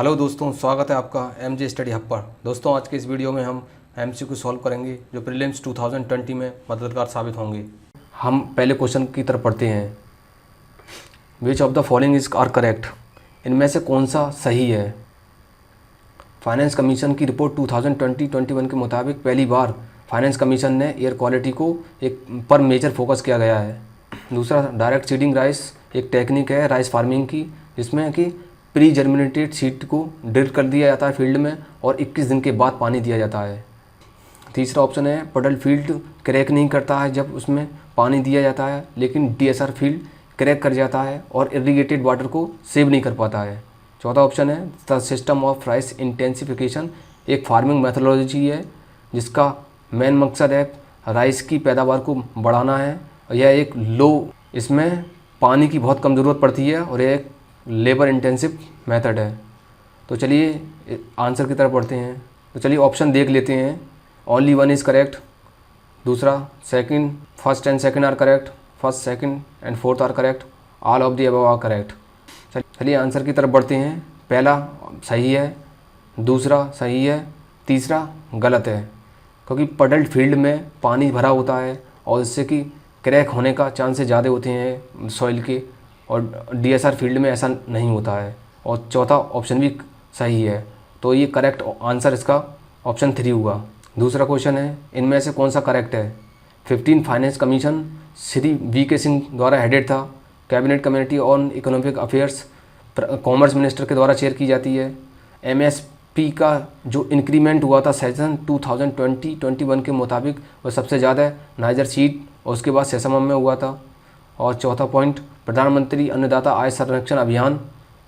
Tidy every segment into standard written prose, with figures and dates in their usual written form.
Hello दोस्तों, स्वागत है आपका एमजे स्टडी हब पर। दोस्तों, आज के इस वीडियो में हम एमसीक्यू सॉल्व करेंगे जो प्रीलिम्स 2020 में मददगार साबित होंगे। हम पहले क्वेश्चन की तरफ पढ़ते हैं। Which of the following is are correct? इनमें से कौन सा सही है? फाइनेंस कमीशन की रिपोर्ट 2020-21 के मुताबिक पहली बार फाइनेंस कमीशन ने एयर क्वालिटी को एक पर मेजर फोकस किया गया है। दूसरा, डायरेक्ट सीडिंग राइस एक टेक्निक है राइस फार्मिंग की, जिसमें कि प्री जर्मिनेटेड सीड को ड्रिल कर दिया जाता है फील्ड में और 21 दिन के बाद पानी दिया जाता है। तीसरा ऑप्शन है, पडल फील्ड क्रैक नहीं करता है जब उसमें पानी दिया जाता है, लेकिन डीएसआर फील्ड क्रैक कर जाता है और इरीगेटेड वाटर को सेव नहीं कर पाता है। चौथा ऑप्शन है, the system of rice intensification एक फार्मिंग मैथोलॉजी है जिसका मेन मकसद है राइस की पैदावार को बढ़ाना है और यह एक इसमें पानी की बहुत कम ज़रूरत पड़ती है और यह एक लेबर इंटेंसिव मेथड है। तो चलिए आंसर की तरफ बढ़ते हैं। तो चलिए ऑप्शन देख लेते हैं। ओनली वन इज़ करेक्ट, दूसरा second, first and second are correct, first second and fourth are correct, all of the above are correct. चलिए आंसर की तरफ बढ़ते हैं। पहला सही है, दूसरा सही है, तीसरा गलत है, क्योंकि पडल्ड फील्ड में पानी भरा होता है और इससे कि क्रैक होने का चांसेस ज़्यादा होते हैं सॉइल के, और डीएसआर फील्ड में ऐसा नहीं होता है। और चौथा ऑप्शन भी सही है, तो ये करेक्ट आंसर इसका ऑप्शन 3 हुगा। दूसरा क्वेश्चन है, इनमें से कौन सा करेक्ट है? 15 finance commission Shri VK. Singh द्वारा हेडेड था। Cabinet committee on economic affairs commerce minister के द्वारा चेयर की जाती है। एमएसपी का जो इंक्रीमेंट हुआ था सेशन 2020-21 के मुताबिक वह सबसे ज़्यादा नाइजर सीड और उसके बाद सेसमम में हुआ था। और चौथा पॉइंट, प्रधानमंत्री अन्नदाता आय संरक्षण अभियान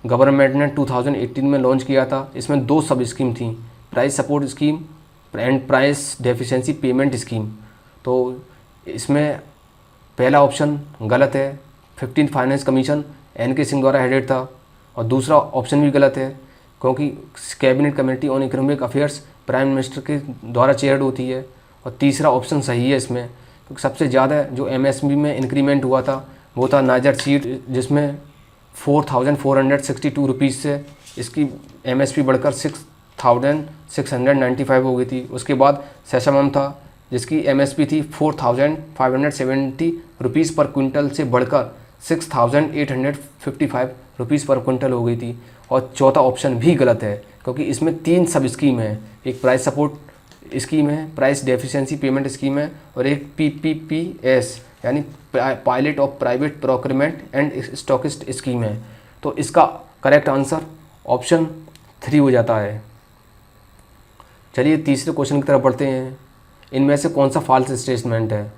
गवर्नमेंट ने 2018 में लॉन्च किया था। इसमें 2 सब स्कीम थी, price support scheme and price deficiency payment scheme. तो इसमें पहला ऑप्शन गलत है, 15 फाइनेंस कमीशन एन.के. सिंह द्वारा हेडेड था। और दूसरा ऑप्शन भी गलत है, क्योंकि cabinet committee on economic affairs prime minister के द्वारा चेयर्ड होती है। और तीसरा ऑप्शन सही है इसमें, क्योंकि सबसे ज़्यादा जो एमएसपी में इंक्रीमेंट हुआ था वो था नाइजर सीड, जिसमें 4,462 रुपीज़ से इसकी एमएसपी बढ़कर 6,695 हो गई थी। उसके बाद सेसमम था जिसकी एमएसपी थी 4,570 रुपीज़ पर क्विंटल से बढ़कर 6,855 रुपीज़ पर क्विंटल हो गई थी। और चौथा ऑप्शन भी गलत है, क्योंकि इसमें 3 सब स्कीम है, एक प्राइस सपोर्ट स्कीम है, प्राइस डेफिशिएंसी पेमेंट स्कीम है, और एक पीपीपीएस यानी pilot of private procurement and stockist scheme है। तो इसका करेक्ट आंसर ऑप्शन 3 हो जाता है। चलिए तीसरे क्वेश्चन की तरफ बढ़ते हैं। इनमें से कौन सा फॉल्स स्टेटमेंट है?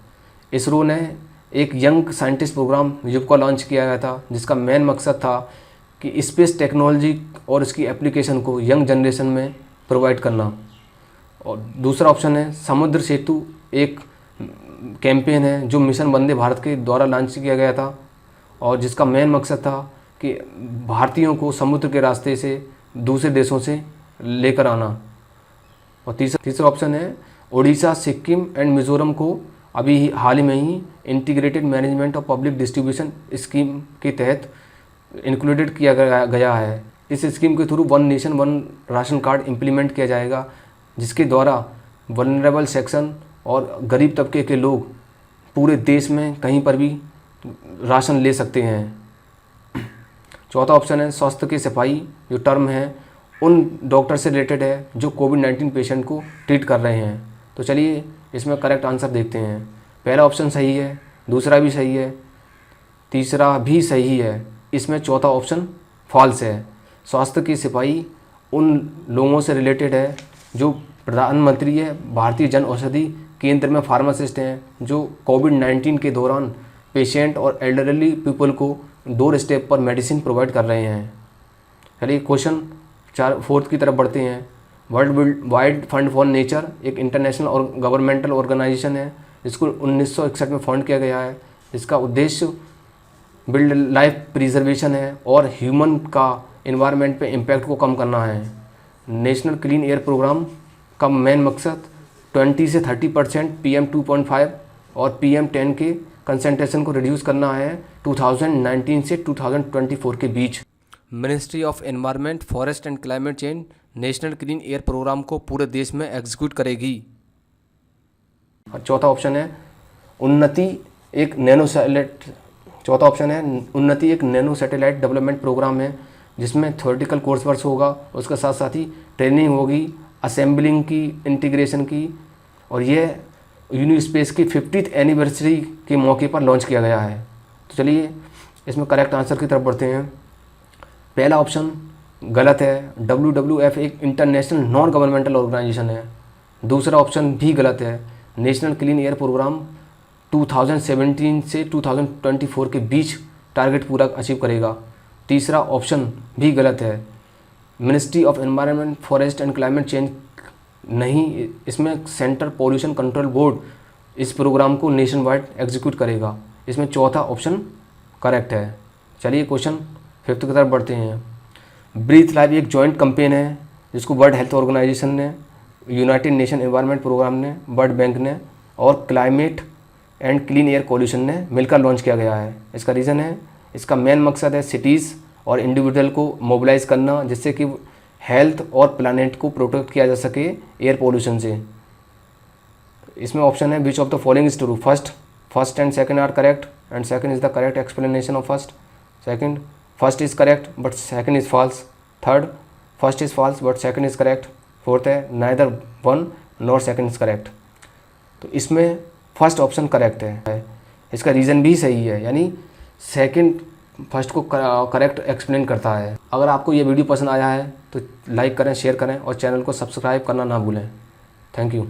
इसरो ने एक यंग साइंटिस्ट प्रोग्राम युवका लॉन्च किया गया था, जिसका मेन मकसद था कि स्पेस टेक्नोलॉजी और इसकी एप्लीकेशन को यंग जनरेशन में प्रोवाइड करना। और दूसरा ऑप्शन है, समुद्र सेतु एक कैंपेन है जो मिशन वंदे भारत के द्वारा लॉन्च किया गया था और जिसका मेन मकसद था कि भारतीयों को समुद्र के रास्ते से दूसरे देशों से लेकर आना। और तीसरा ऑप्शन है, उड़ीसा, सिक्किम एंड मिज़ोरम को अभी हाल ही में ही integrated management of public distribution scheme के तहत इंक्लूडेड किया गया है। इस स्कीम के through one nation one ration card implement किया जाएगा, जिसके द्वारा वल्नरेबल सेक्शन और गरीब तबके के लोग पूरे देश में कहीं पर भी राशन ले सकते हैं। चौथा ऑप्शन है, स्वास्थ्य के सिपाही जो टर्म है उन डॉक्टर से रिलेटेड है जो कोविड-19 पेशेंट को ट्रीट कर रहे हैं। तो चलिए इसमें करेक्ट आंसर देखते हैं। पहला ऑप्शन सही है, दूसरा भी सही है, तीसरा भी सही है। इसमें चौथा ऑप्शन फॉल्स है। स्वास्थ्य के सिपाही उन लोगों से रिलेटेड है जो प्रधानमंत्री है भारतीय जन औषधि केंद्र में फार्मासिस्ट हैं, जो कोविड-19 के दौरान पेशेंट और एल्डरली पीपल को 2 स्टेप पर मेडिसिन प्रोवाइड कर रहे हैं। चलिए क्वेश्चन 4 की तरफ बढ़ते हैं। World wide fund for nature एक इंटरनेशनल और गवर्नमेंटल ऑर्गेनाइजेशन है जिसको 1961 में फाउंड किया गया है। इसका उद्देश्य बिल्ड लाइफ प्रिजर्वेशन है और ह्यूमन का इन्वायरमेंट पे इम्पैक्ट को कम करना है। नेशनल क्लीन एयर प्रोग्राम का मेन मकसद 20 से 30% PM 2.5 और PM 10 के कंसंट्रेशन को रिड्यूस करना है 2019 से 2024 के बीच। Ministry of environment, forest and climate change national clean air programme को पूरे देश में एग्जीक्यूट करेगी? और चौथा ऑप्शन है उन्नति एक नैनो सैटेलाइट डेवलपमेंट प्रोग्राम है जिसमें थ्योरेटिकल कोर्स वर्क होगा, उसके साथ साथ ही ट्रेनिंग होगी, असेंबलिंग की, इंटीग्रेशन की, और ये यूनिस्पेस की 50th एनिवर्सरी के मौके पर लॉन्च किया गया है। तो चलिए इसमें करेक्ट आंसर की तरफ बढ़ते हैं। पहला ऑप्शन गलत है, WWF एक इंटरनेशनल नॉन गवर्नमेंटल ऑर्गेनाइजेशन है। दूसरा ऑप्शन भी गलत है, नेशनल क्लीन एयर प्रोग्राम 2017 से 2024 के बीच टारगेट पूरा अचीव करेगा। तीसरा ऑप्शन भी गलत है, ministry of environment, forest and climate change नहीं, इसमें सेंट्रल पॉल्यूशन कंट्रोल बोर्ड इस प्रोग्राम को नेशन वाइड एग्जीक्यूट करेगा। इसमें चौथा ऑप्शन करेक्ट है। चलिए क्वेश्चन 5th की तरफ बढ़ते हैं। ब्रीथ लाइफ एक जॉइंट कैंपेन है जिसको वर्ल्ड हेल्थ ऑर्गेनाइजेशन ने, यूनाइटेड नेशन एनवायरनमेंट प्रोग्राम ने, वर्ल्ड बैंक ने और Climate and Clean Air Coalition ने मिलकर लॉन्च किया गया है। इसका रीज़न है, इसका मेन मकसद है सिटीज़ और इंडिविजुअल को मोबिलाइज करना जिससे कि हेल्थ और प्लानेट को प्रोटेक्ट किया जा सके एयर पोल्यूशन से। इसमें ऑप्शन है which of the following is true? First and second are correct and second is the correct explanation of first. Second, first is correct but second is false. Third, first is false but second is correct. Fourth है neither one nor second is correct. तो इसमें first option correct है। इसका reason भी सही है, यानी second first को करेक्ट एक्सप्लेन करता है। अगर आपको ये वीडियो पसंद आया है तो लाइक करें, शेयर करें और चैनल को सब्सक्राइब करना ना भूलें। Thank you.